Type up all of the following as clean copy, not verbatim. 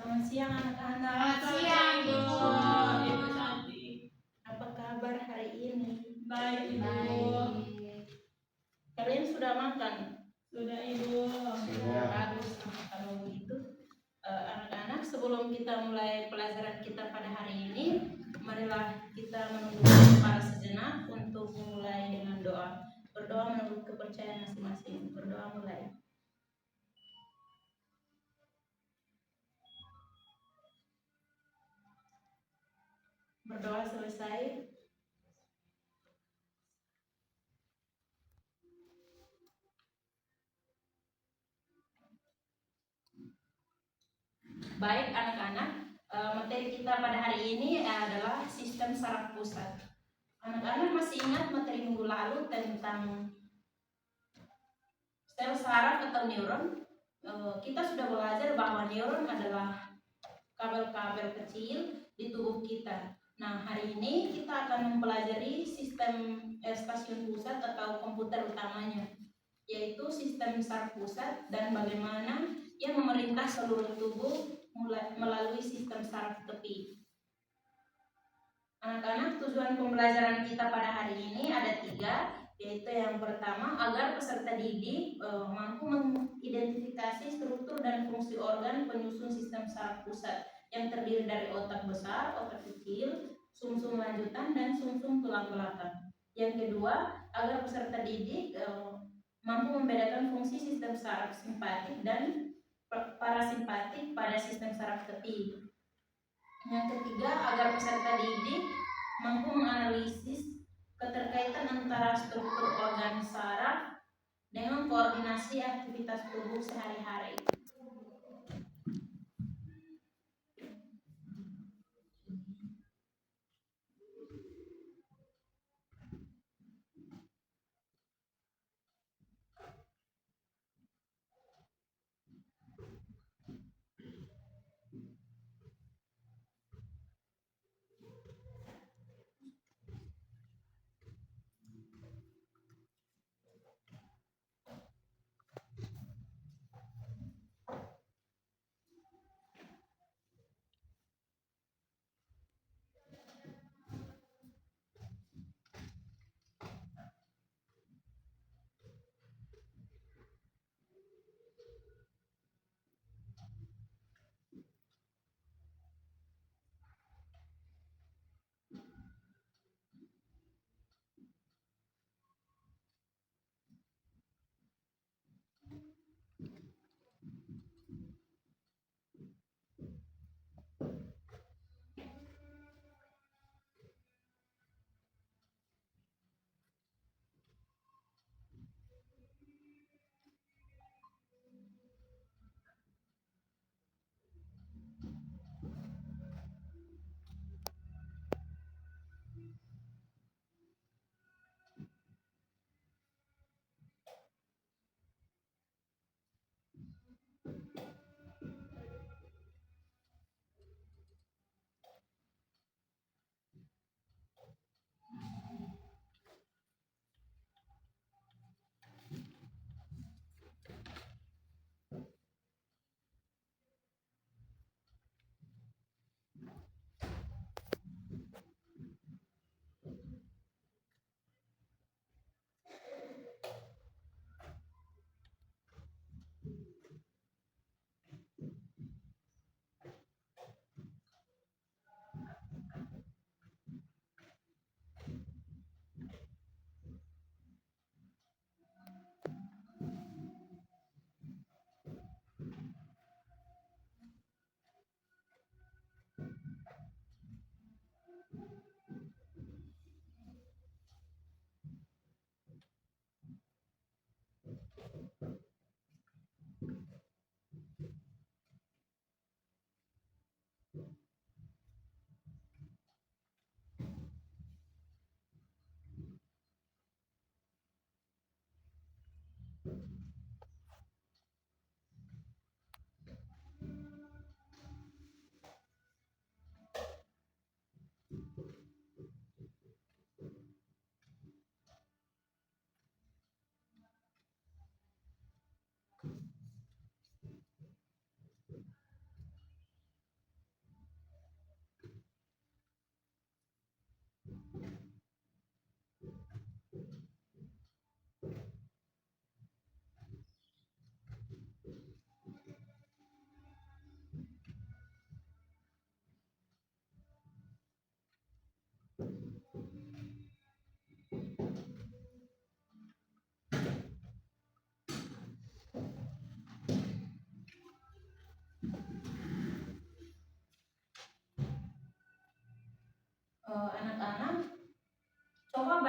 Selamat siang anak-anak. Selamat siang, Ibu. Ibu cantik. Apa kabar hari ini? Baik, Ibu. Kalian sudah makan? Sudah, Ibu. Sudah. Bagus. Kalau begitu, anak-anak, sebelum kita mulai pelajaran kita pada hari ini, marilah kita menunggu para sejenak untuk memulai dengan doa. Berdoa menurut kepercayaan masing-masing. Berdoa mulai. Berdoa selesai. Baik anak-anak, materi kita pada hari ini adalah sistem saraf pusat. Anak-anak masih ingat materi minggu lalu tentang sel saraf atau neuron? Kita sudah belajar bahwa neuron adalah kabel-kabel kecil di tubuh kita. Nah, hari ini kita akan mempelajari sistem stasiun pusat atau komputer utamanya, yaitu sistem saraf pusat dan bagaimana ia memerintah seluruh tubuh melalui sistem saraf tepi. Anak-anak, tujuan pembelajaran kita pada hari ini ada 3, yaitu yang pertama, agar peserta didik mampu mengidentifikasi struktur dan fungsi organ penyusun sistem saraf pusat yang terdiri dari otak besar, otak kecil, sumsum lanjutan, dan sumsum tulang belakang. Yang kedua, agar peserta didik mampu membedakan fungsi sistem saraf simpatik dan parasimpatik pada sistem saraf tepi. Yang ketiga, agar peserta didik mampu menganalisis keterkaitan antara struktur organ saraf dengan koordinasi aktivitas tubuh sehari-hari.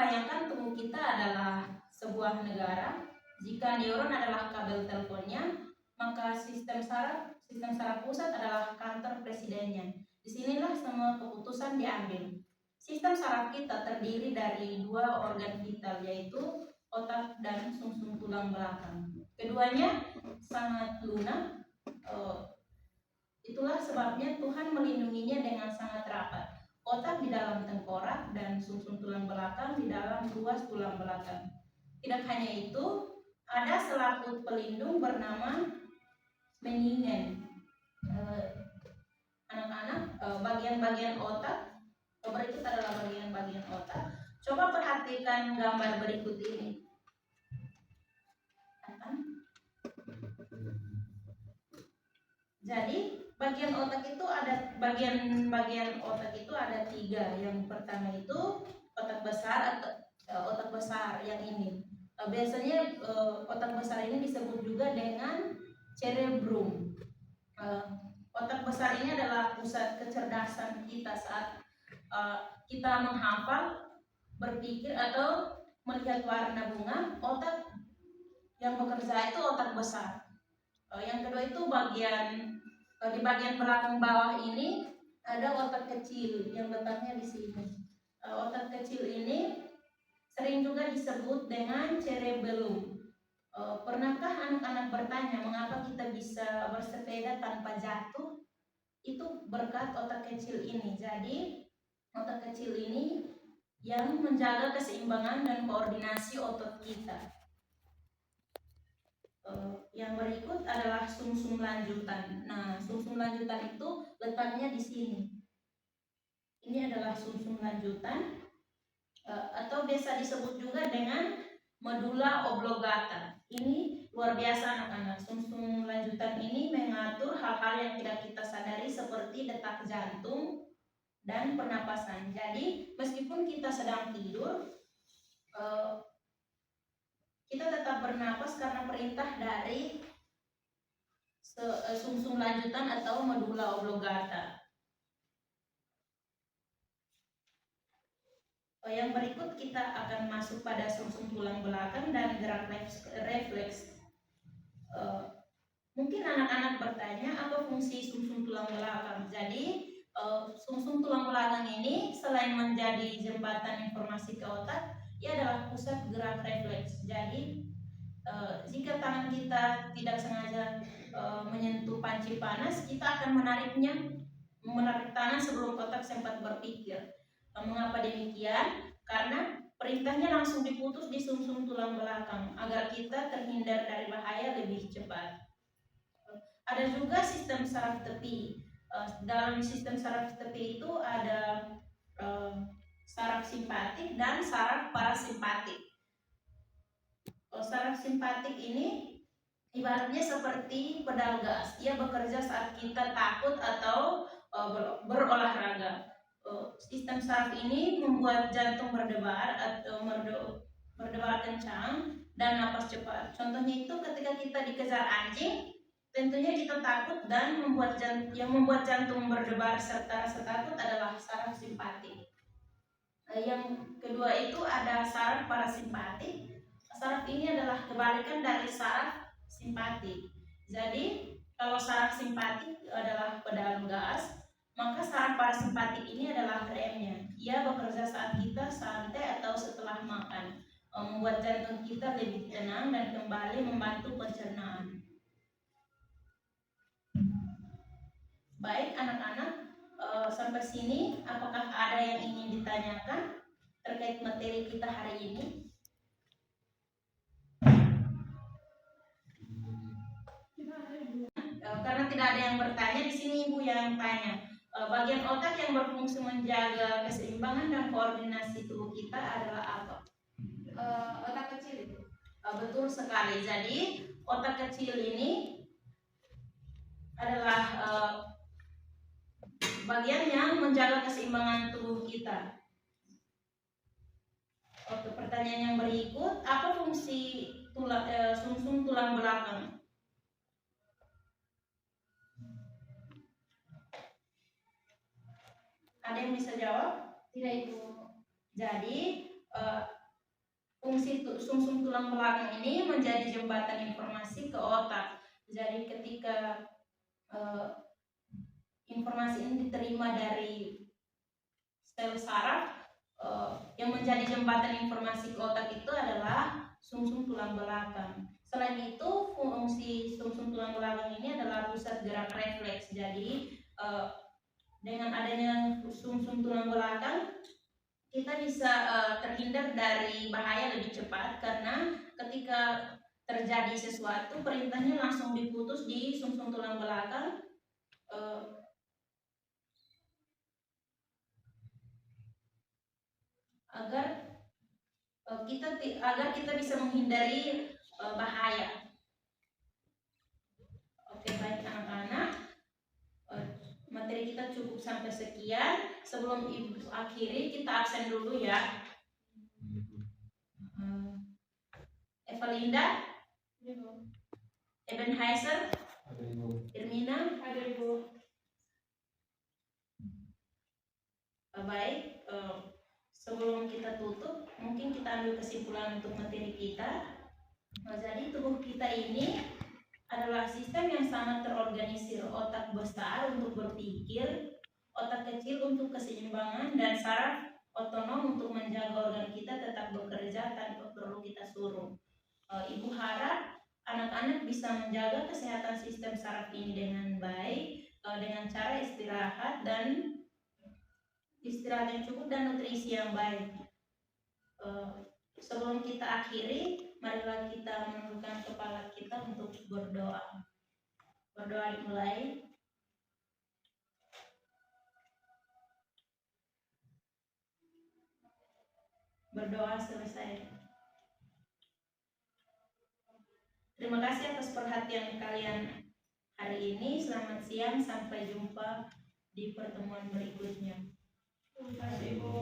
bayangkan tubuh kita adalah sebuah negara. Jika neuron adalah kabel teleponnya, maka sistem saraf pusat adalah kantor presidennya. Disinilah semua keputusan diambil. Sistem saraf kita terdiri dari dua organ vital, yaitu otak dan sumsum tulang belakang. Keduanya sangat lunak. Itulah sebabnya Tuhan melindunginya dengan sangat rapat. Otak di dalam tengkorak dan sumsum tulang belakang di dalam ruas tulang belakang. Tidak hanya itu, ada selaput pelindung bernama meningen. Anak-anak, bagian-bagian otak berikut adalah bagian-bagian otak. Coba perhatikan gambar berikut ini. Jadi bagian otak itu ada tiga. Yang pertama itu otak besar atau otak besar yang ini. Biasanya otak besar ini disebut juga dengan cerebrum. Otak besar ini adalah pusat kecerdasan kita saat kita menghafal, berpikir atau melihat warna bunga. Otak yang bekerja itu otak besar. Yang kedua itu di bagian belakang bawah ini ada otak kecil yang letaknya di sini. Otak kecil ini sering juga disebut dengan cerebellum. Pernahkah anak-anak bertanya mengapa kita bisa bersepeda tanpa jatuh? Itu berkat otak kecil ini. Jadi otak kecil ini yang menjaga keseimbangan dan koordinasi otot kita. Yang berikut adalah sumsum lanjutan. Nah, sumsum lanjutan itu letaknya di sini. Ini adalah sumsum lanjutan, atau biasa disebut juga dengan medula oblongata. Ini luar biasa anak-anak. Sumsum lanjutan ini mengatur hal-hal yang tidak kita sadari seperti detak jantung dan pernapasan. Jadi meskipun kita sedang tidur, kita tetap bernapas karena perintah dari sumsum lanjutan atau medula oblongata. Yang berikut kita akan masuk pada sumsum tulang belakang dan gerak refleks. Mungkin anak-anak bertanya apa fungsi sumsum tulang belakang. Jadi sumsum tulang belakang ini selain menjadi jembatan informasi ke otak, ia adalah pusat gerak refleks. Jadi jika tangan kita tidak sengaja menyentuh panci panas, kita akan menarik tangan sebelum otak sempat berpikir. Mengapa demikian? Karena perintahnya langsung diputus di sumsum tulang belakang agar kita terhindar dari bahaya lebih cepat. Ada juga sistem saraf tepi. Dalam sistem saraf tepi itu ada saraf simpatik dan saraf parasimpatik. Saraf simpatik ini ibaratnya seperti pedal gas. Ia bekerja saat kita takut atau berolahraga. Sistem saraf ini membuat jantung berdebar atau berdebar kencang dan napas cepat. Contohnya itu ketika kita dikejar anjing, tentunya kita takut dan yang membuat jantung berdebar serta rasa takut adalah saraf simpatik. Yang kedua itu ada saraf parasimpatik. Saraf ini adalah kebalikan dari saraf simpatik. Jadi kalau saraf simpatik adalah pedal gas, maka saraf parasimpatik ini adalah remnya. Ia bekerja saat kita santai atau setelah makan, membuat jantung kita lebih tenang dan kembali membantu pencernaan. Baik anak-anak, sampai sini apakah ada yang ingin ditanyakan terkait materi kita hari ini? Karena tidak ada yang bertanya, di sini Ibu yang tanya. Bagian otak yang berfungsi menjaga keseimbangan dan koordinasi tubuh kita adalah apa? Otak kecil itu. Betul sekali. Jadi otak kecil ini adalah bagian yang menjaga keseimbangan tubuh kita. Oke, pertanyaan yang berikut, apa fungsi sumsum tulang belakang? Ada yang bisa jawab? Tidak, Ibu. Jadi fungsi sumsum tulang belakang ini menjadi jembatan informasi ke otak. Jadi ketika informasi ini diterima dari sel saraf, yang menjadi jembatan informasi ke otak itu adalah sumsum tulang belakang. Selain itu, fungsi sumsum tulang belakang ini adalah pusat gerak refleks. Jadi dengan adanya sumsum tulang belakang, kita bisa terhindar dari bahaya lebih cepat, karena ketika terjadi sesuatu perintahnya langsung diputus di sumsum tulang belakang. Agar kita bisa menghindari bahaya. Oke, baik anak-anak, materi kita cukup sampai sekian. Sebelum ibu akhiri, kita absen dulu ya. Evalinda, Ebenheiser, Irmina, Ada Ibu. baik. Sebelum kita tutup, mungkin kita ambil kesimpulan untuk materi kita. Jadi tubuh kita ini adalah sistem yang sangat terorganisir. Otak besar untuk berpikir, otak kecil untuk keseimbangan, dan saraf otonom untuk menjaga organ kita tetap bekerja tanpa perlu kita suruh. Ibu harap anak-anak bisa menjaga kesehatan sistem saraf ini dengan baik, dengan cara istirahat yang cukup dan nutrisi yang baik. Sebelum kita akhiri, marilah kita menundukkan kepala kita untuk berdoa. Berdoa dimulai. Berdoa selesai. Terima kasih atas perhatian kalian hari ini. Selamat siang, sampai jumpa di pertemuan berikutnya. Terima kasih Ibu.